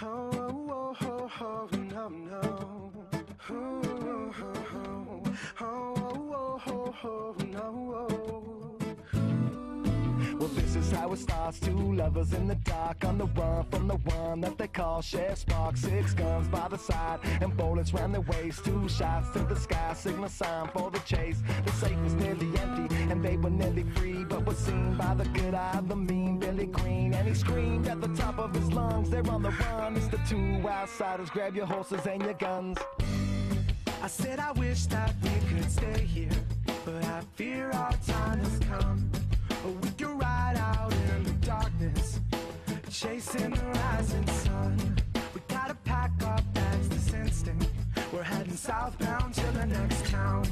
Oh, oh, oh, oh, no, no. Oh, oh, oh, oh, oh, oh, no. Well, this is how it starts. Two lovers in the dark, on the run from the one that they call Chef Spark. 6 guns by the side and bullets round their waist. 2 shots to the sky, signal sign for the chase. The safe was nearly empty and they were nearly free, but was seen by the good eye of the mean Billy Green. And he screamed at the top of his lungs, they're on the run. It's the 2 outsiders, grab your horses and your guns. I said I wish that we could stay here, but I fear our time has come. We can ride out in the darkness, chasing the rising sun. We gotta pack our bags this instant. We're heading southbound to the next town.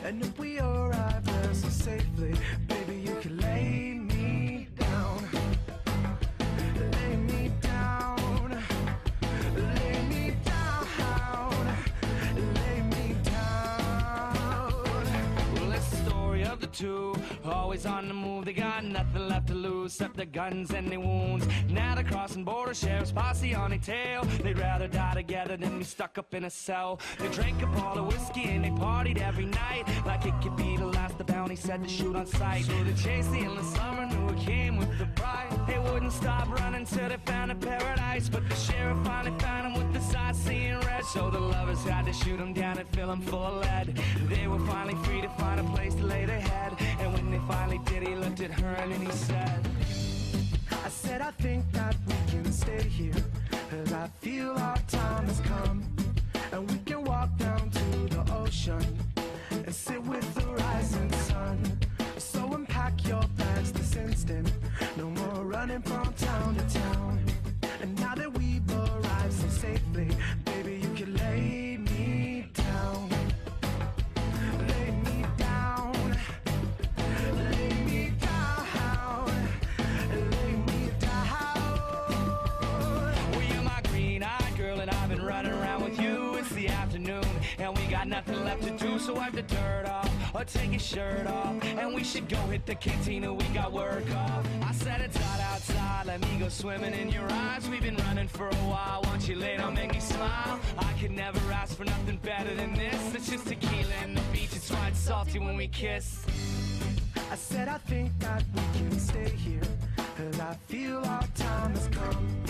And if we arrive there so safely, baby, you can lay me down. Lay me down. Lay me down. Lay me down. Well, it's the story of the 2, always on the move. They got nothing left to lose except their guns and their wounds. Now they're crossing border, sheriff's posse on their tail. They'd rather die together than be stuck up in a cell. They drank up all the whiskey and they partied every night, like it could be the last. The bounty said to shoot on sight. So they chased the endless summer, knew it came with the bride. They wouldn't stop running till they found a paradise, but the sheriff finally found them with the sight seeing red. So the lovers had to shoot them down and fill them full of lead. They were finally free to find a place to lay their head, and when they finally did, he looked at her and he said, I said I think that we can stay here, 'cause I feel our time has come. And we can walk down to the ocean and sit with the rising sun. So unpack your bags this instant, no more running from town to town. And now that we've arrived so safely, baby, you can lay me down. Lay me down. Lay me down. Lay me down. well, you're my green-eyed girl and I've been running around with you. It's the afternoon and we got nothing left to do, so wipe the dirt off or take your shirt off, and we should go hit the cantina, we got work off. I said it's hot outside, let me go swimming in your eyes. We've been running for a while, once you lay down, make me smile. I could never ask for nothing better than this. It's just tequila and the beach, it's right salty when we kiss. I said I think that we can stay here, 'cause I feel our time has come.